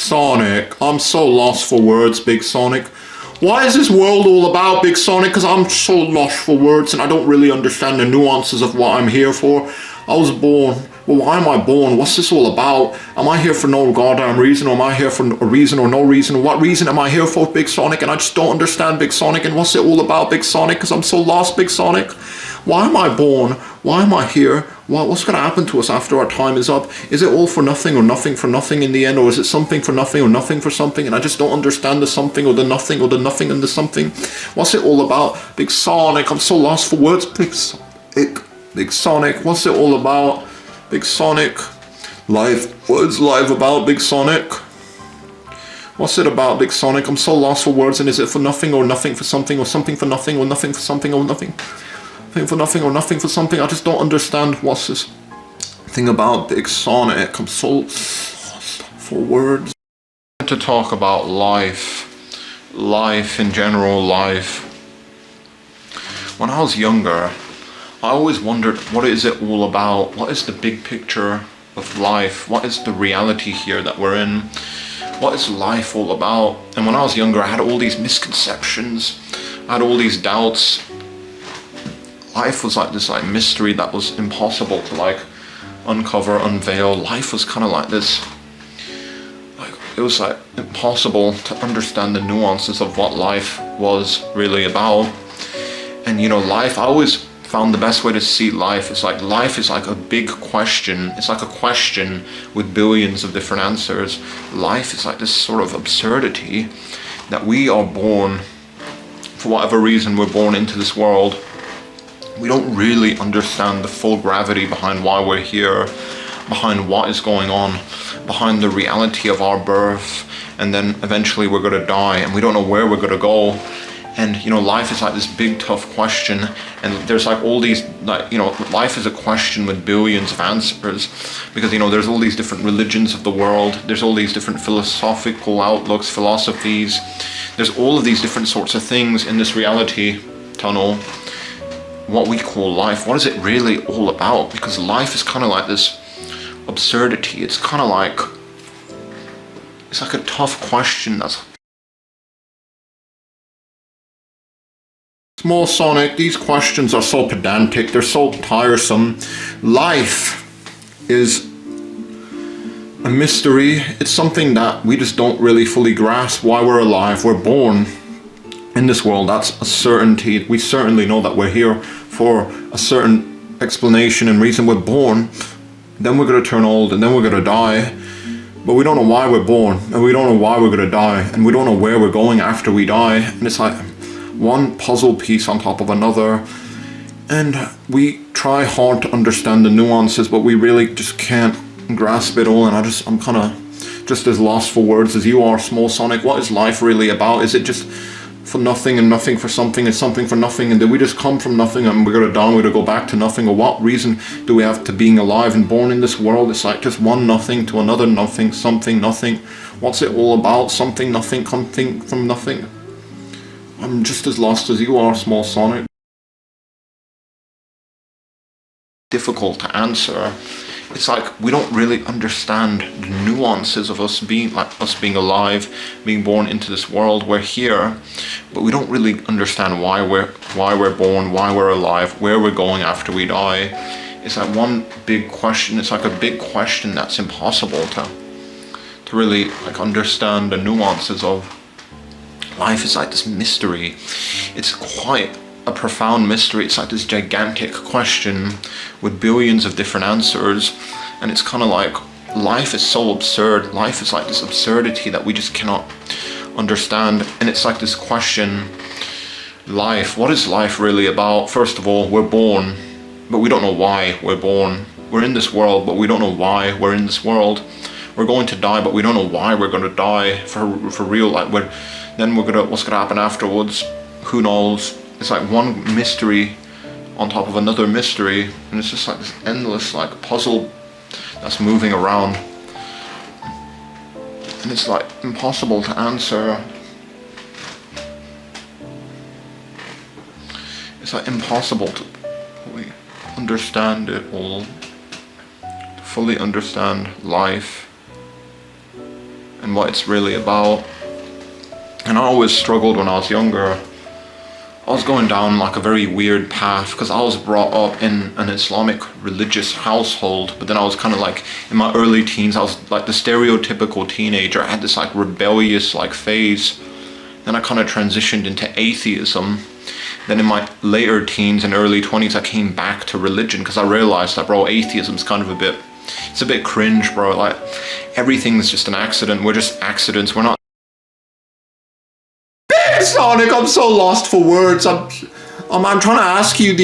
Sonic, I'm so lost for words, Big Sonic. Why is this world all about, Big Sonic? Because I'm so lost for words and I don't really understand the nuances of what I'm here for. I was born. Well, why am I born? What's this all about? Am I here for no goddamn reason? Or am I here for a reason or no reason? What reason am I here for, Big Sonic? And I just don't understand, Big Sonic. And what's it all about, Big Sonic? Because I'm so lost, Big Sonic. Why am I born? Why am I here? What's going to happen to us after our time is up? Is it all for nothing or nothing for nothing in the end? Or is it something for nothing or nothing for something? And I just don't understand the something or the nothing or the nothing and the something. What's it all about? Big Sonic, I'm so lost for words. Big Sonic, what's it all about? Big Sonic. Life, what is life about, Big Sonic? What's it about, Big Sonic? I'm so lost for words, and is it for nothing or nothing for something or something for nothing or nothing for something or nothing? Thing for nothing or nothing for something? I just don't understand what's this thing about, Big Sonic. I'm so lost for words. To talk about life in general, life. When I was younger, I always wondered, what is it all about? What is the big picture of life? What is the reality here that we're in? What is life all about? And when I was younger, I had all these misconceptions. I had all these doubts. Life was like this mystery that was impossible to uncover, unveil. Life was kind of like this. It was impossible to understand the nuances of what life was really about. And life, I always found the best way to see life is life is like a big question. It's like a question with billions of different answers. Life is like this sort of absurdity that we are born, for whatever reason we're born into this world. We don't really understand the full gravity behind why we're here, behind what is going on, behind the reality of our birth, and then eventually we're going to die and we don't know where we're going to go. And life is like this big tough question, and there's all these life is a question with billions of answers, because there's all these different religions of the world, there's all these different philosophical outlooks, philosophies, there's all of these different sorts of things in this reality tunnel, what we call life. What is it really all about? Because life is kind of like this absurdity. It's kind of it's like a tough question that's Small Sonic. These questions are so pedantic, they're so tiresome. Life is a mystery. It's something that we just don't really fully grasp. Why we're alive, we're born in this world, that's a certainty. We certainly know that we're here for a certain explanation and reason. We're born, then we're going to turn old, and then we're going to die. But we don't know why we're born, and we don't know why we're going to die, and we don't know where we're going after we die. And it's like one puzzle piece on top of another, and we try hard to understand the nuances, but we really just can't grasp it all. And I'm kind of just as lost for words as you are, Small Sonic. What is life really about? Is it just for nothing and nothing for something and something for nothing, and did we just come from nothing and we're gonna die and we're gonna go back to nothing? Or what reason do we have to being alive and born in this world? It's like just one nothing to another nothing, something, nothing. What's it all about? Something, nothing, something from nothing. I'm just as lost as you are, Small Sonic. Difficult to answer. It's like we don't really understand the nuances of us being alive, being born into this world. We're here, but we don't really understand why we're born, why we're alive, where we're going after we die. It's like one big question. It's like a big question that's impossible to really understand the nuances of. Life is like this mystery. It's quite a profound mystery. It's like this gigantic question with billions of different answers, and it's kind of like life is so absurd. Life is like this absurdity that we just cannot understand. And it's like this question, life, what is life really about? First of all, we're born, but we don't know why we're born. We're in this world, but we don't know why we're in this world. We're going to die, but we don't know why we're going to die for real. What's gonna happen afterwards? Who knows? It's like one mystery on top of another mystery, and it's just like this endless puzzle that's moving around, and it's like impossible to answer. It's like impossible to fully understand it all, to fully understand life and what it's really about. And I always struggled when I was younger. I was going down like a very weird path because I was brought up in an Islamic religious household, but then I was kind of like in my early teens, I was like the stereotypical teenager. I had this like rebellious like phase. Then I kind of transitioned into atheism. Then in my later teens and early 20s, I came back to religion because I realized that, bro, atheism's kind of it's a bit cringe, bro. Like everything's just an accident. We're just accidents. We're not. Sonic, I'm so lost for words. I'm trying to ask you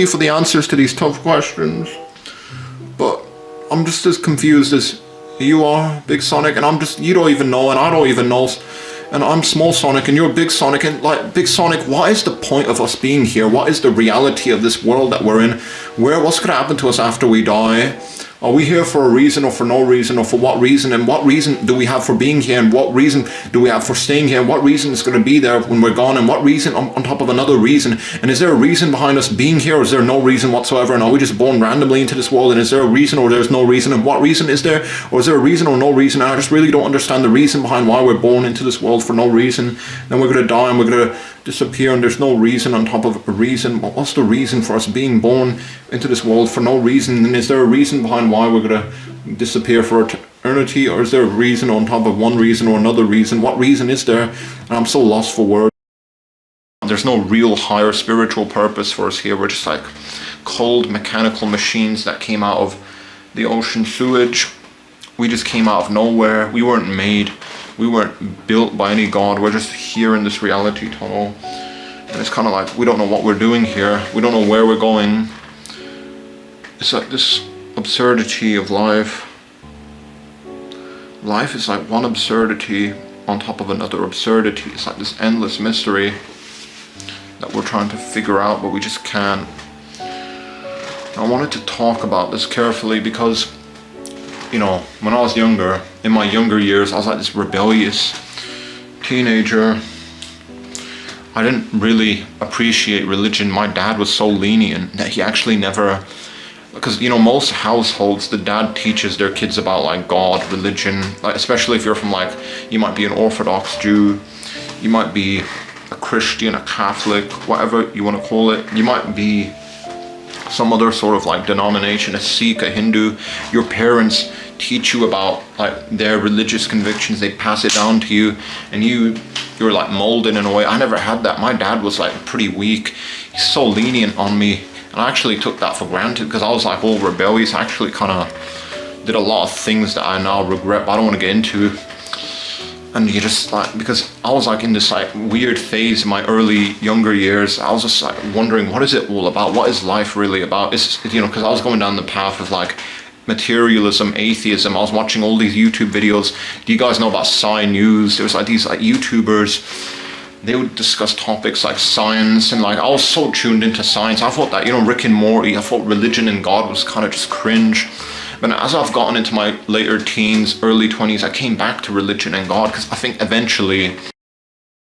for the answers to these tough questions, but I'm just as confused as you are, Big Sonic, and you don't even know, and I don't even know, and I'm Small Sonic, and you're Big Sonic, and like, Big Sonic, what is the point of us being here? What is the reality of this world that we're in? What's gonna happen to us after we die? Are we here for a reason or for no reason, or for what reason? And what reason do we have for being here? And what reason do we have for staying here? And what reason is going to be there when we're gone? And what reason on top of another reason? And is there a reason behind us being here, or is there no reason whatsoever? And are we just born randomly into this world? And is there a reason, or there's no reason? And what reason is there? Or is there a reason or no reason? And I just really don't understand the reason behind why we're born into this world for no reason. Then we're going to die and we're going to disappear, and there's no reason on top of a reason. What's the reason for us being born into this world for no reason? And is there a reason behind why we're going to disappear for eternity, or is there a reason on top of one reason or another reason? What reason is there? And I'm so lost for words. There's no real higher spiritual purpose for us here. We're just like cold mechanical machines that came out of the ocean sewage. We just came out of nowhere. We weren't made. We weren't built by any god. We're just here in this reality tunnel. And it's kind of like we don't know what we're doing here. We don't know where we're going. It's like this absurdity of life. Life is like one absurdity on top of another absurdity. It's like this endless mystery that we're trying to figure out, but we just can't. I wanted to talk about this carefully because, you know, when I was younger, in my younger years, I was like this rebellious teenager. I didn't really appreciate religion. My dad was so lenient that he actually never, because, you know, most households, the dad teaches their kids about like God, religion, like especially if you're from like, you might be an Orthodox Jew, you might be a Christian, a Catholic, whatever you want to call it. You might be some other sort of like denomination, a Sikh, a Hindu. Your parents teach you about like their religious convictions. They pass it down to you, and you're like molded in a way. I never had that. My dad was like pretty weak. He's so lenient on me, and I actually took that for granted because I was like all rebellious. I actually kind of did a lot of things that I now regret, but I don't want to get into. And you just like, because I was like in this like weird phase in my early younger years, I was just like wondering, what is it all about? What is life really about? It's, you know, because I was going down the path of like materialism, atheism. I was watching all these YouTube videos. Do you guys know about Sci News? There was like these like YouTubers. They would discuss topics like science, and like I was so tuned into science. I thought that, you know, Rick and Morty, I thought religion and God was kind of just cringe. But as I've gotten into my later teens, early 20s, I came back to religion and God because I think eventually...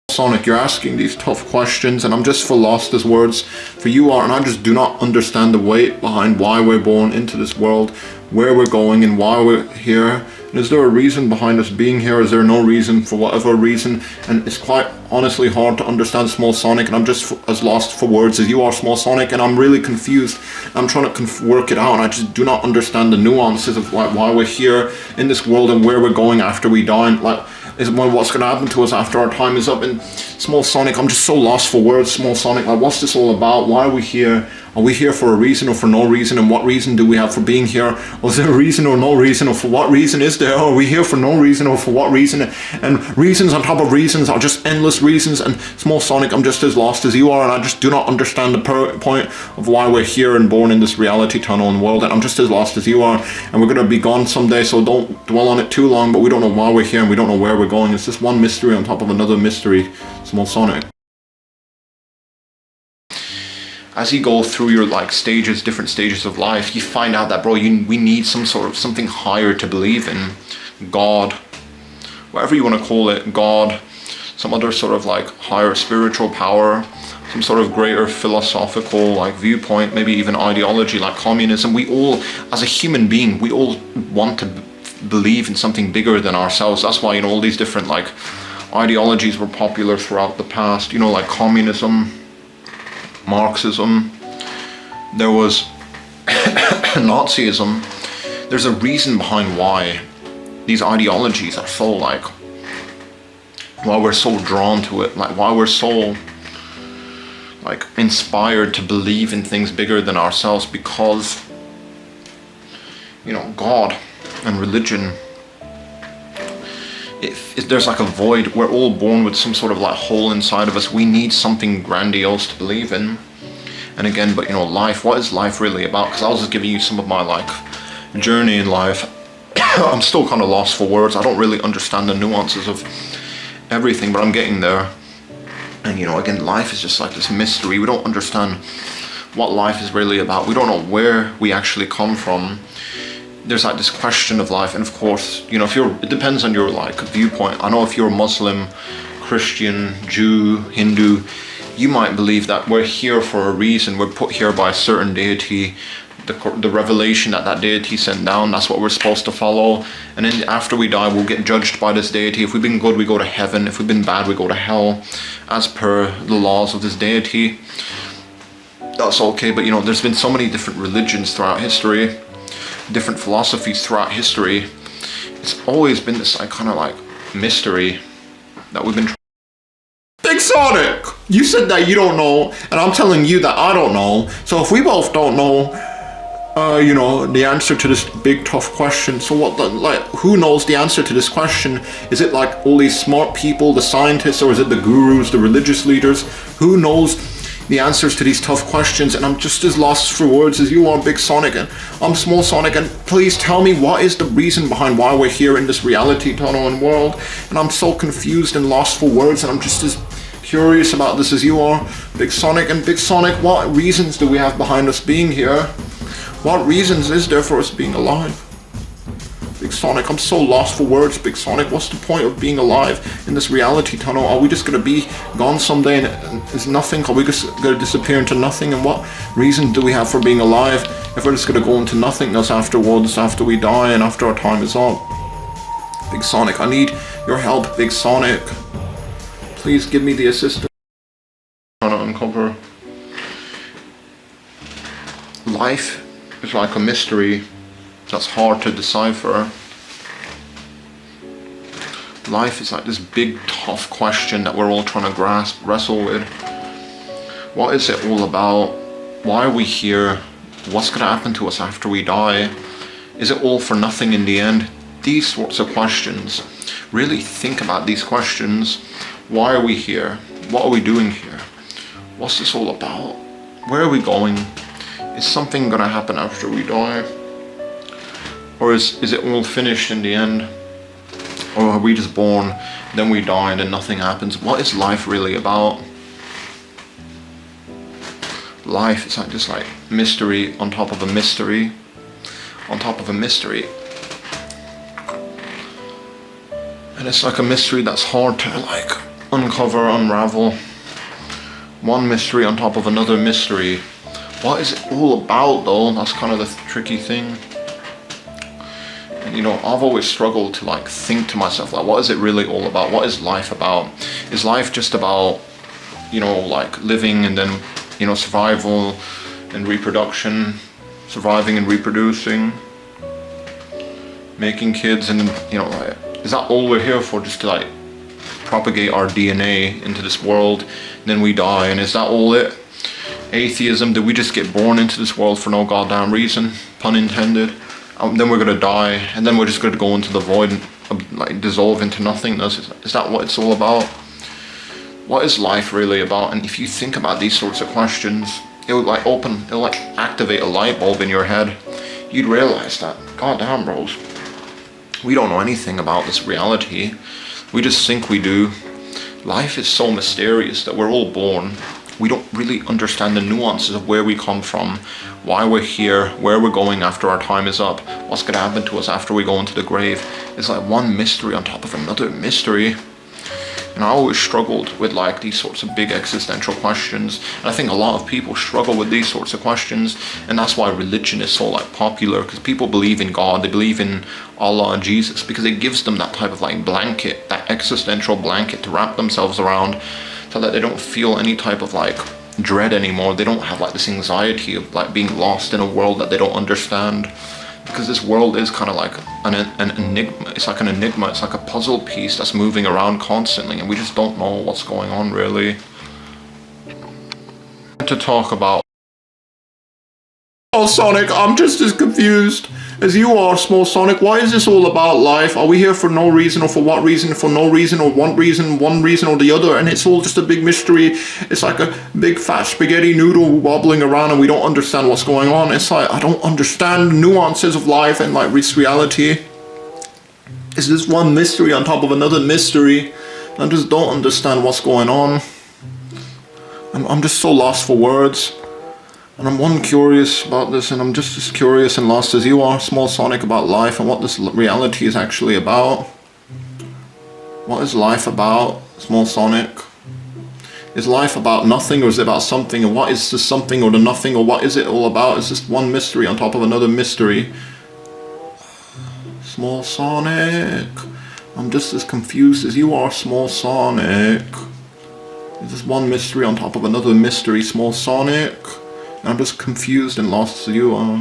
Sonic, you're asking these tough questions and I'm just for lost as words for you are, and I just do not understand the weight behind why we're born into this world, where we're going and why we're here. And is there a reason behind us being here? Is there no reason for whatever reason? And it's quite honestly hard to understand, Small Sonic, and I'm just as lost for words as you are, Small Sonic, and I'm really confused. I'm trying to work it out, and I just do not understand the nuances of why we're here in this world and where we're going after we die. And like, what's going to happen to us after our time is up. And Small Sonic, I'm just so lost for words, Small Sonic. Like, what's this all about? Why are we here? Are we here for a reason or for no reason? And what reason do we have for being here? Was there a reason or no reason? Or for what reason is there? Are we here for no reason or for what reason? And reasons on top of reasons are just endless reasons. And Small Sonic, I'm just as lost as you are. And I just do not understand the point of why we're here and born in this reality tunnel and world. And I'm just as lost as you are. And we're going to be gone someday, so don't dwell on it too long. But we don't know why we're here and we don't know where we're going. It's just one mystery on top of another mystery, Small Sonic. As you go through your like stages, different stages of life, you find out that, bro, we need something higher to believe in. God, whatever you want to call it, God, some other sort of like higher spiritual power, some sort of greater philosophical like viewpoint, maybe even ideology like communism. We all, as a human being, we all want to believe in something bigger than ourselves. That's why, all these different like ideologies were popular throughout the past, like communism, Marxism, there was Nazism. There's a reason behind why these ideologies are so like, why we're so drawn to it, like why we're so like inspired to believe in things bigger than ourselves, because God and religion, if there's like a void, we're all born with some sort of like hole inside of us. We need something grandiose to believe in. And again, but life, what is life really about? Because I was just giving you some of my like journey in life. I'm still kind of lost for words. I don't really understand the nuances of everything, but I'm getting there. And again, life is just like this mystery. We don't understand what life is really about. We don't know where we actually come from. There's like this question of life, and of course, it depends on your like viewpoint. I know if you're Muslim, Christian, Jew, Hindu, you might believe that we're here for a reason. We're put here by a certain deity. The revelation that deity sent down, that's what we're supposed to follow. And then after we die, we'll get judged by this deity. If we've been good, we go to heaven. If we've been bad, we go to hell, as per the laws of this deity. That's okay, but there's been so many different religions throughout history, different philosophies throughout history. It's always been this like kind of like mystery that we've been Big Sonic, you said that you don't know, and I'm telling you that I don't know. So if we both don't know, the answer to this big tough question, so who knows the answer to this question? Is it like all these smart people, the scientists, or is it the gurus, the religious leaders? Who knows the answers to these tough questions? And I'm just as lost for words as you are, Big Sonic, and I'm Small Sonic, and please tell me, what is the reason behind why we're here in this reality tunnel and world? And I'm so confused and lost for words, and I'm just as curious about this as you are, Big Sonic. And Big Sonic, what reasons do we have behind us being here? What reasons is there for us being alive? Big Sonic, I'm so lost for words, Big Sonic. What's the point of being alive in this reality tunnel? Are we just going to be gone someday and is nothing? Are we just going to disappear into nothing? And what reason do we have for being alive if we're just going to go into nothingness afterwards, after we die and after our time is up? Big Sonic, I need your help, Big Sonic. Please give me the assistance. I'm trying to uncover. Life is like a mystery that's hard to decipher. Life is like this big, tough question that we're all trying to wrestle with. What is it all about? Why are we here? What's going to happen to us after we die? Is it all for nothing in the end? These sorts of questions. Really think about these questions. Why are we here? What are we doing here? What's this all about? Where are we going? Is something going to happen after we die? Or is it all finished in the end? Or are we just born, then we die, and then nothing happens? What is life really about? Life is like just like mystery on top of a mystery on top of a mystery. And it's like a mystery that's hard to like uncover, unravel. One mystery on top of another mystery. What is it all about though? That's kind of the tricky thing. And I've always struggled to like think to myself, like, what is it really all about? What is life about? Is life just about, like living and then, survival and reproduction, surviving and reproducing, making kids, and like, is that all we're here for? Just to like propagate our DNA into this world, and then we die, and is that all it? Atheism, did we just get born into this world for no goddamn reason, pun intended? Then we're gonna die, and then we're just gonna go into the void and like dissolve into nothingness. Is that what it's all about? What is life really about? And if you think about these sorts of questions, it'll like activate a light bulb in your head. You'd realize that, goddamn bros, we don't know anything about this reality. We just think we do. Life is so mysterious that we're all born. We don't really understand the nuances of where we come from, why we're here, where we're going after our time is up, what's going to happen to us after we go into the grave. It's like one mystery on top of another mystery. And I always struggled with like these sorts of big existential questions. And I think a lot of people struggle with these sorts of questions. And that's why religion is so like popular, because people believe in God, they believe in Allah and Jesus, because it gives them that type of like blanket, that existential blanket to wrap themselves around, so that they don't feel any type of like dread anymore. They don't have like this anxiety of like being lost in a world that they don't understand. Because this world is kind of like an enigma. It's like an enigma. It's like a puzzle piece that's moving around constantly, and we just don't know what's going on really. To talk about. Oh, Sonic, I'm just as confused as you are, Small Sonic. Why is this all about life? Are we here for no reason, or for what reason? For no reason, or one reason or the other, and it's all just a big mystery. It's like a big fat spaghetti noodle wobbling around, and we don't understand what's going on. It's like, I don't understand the nuances of life and like this reality. It's this one mystery on top of another mystery. I just don't understand what's going on. I'm just so lost for words. And I'm curious about this, and I'm just as curious and lost as you are, Small Sonic, about life and what this reality is actually about. What is life about, Small Sonic? Is life about nothing, or is it about something? And what is the something or the nothing, or what is it all about? It's just one mystery on top of another mystery. Small Sonic, I'm just as confused as you are, Small Sonic. It's just one mystery on top of another mystery, Small Sonic. I'm just confused and lost as you are.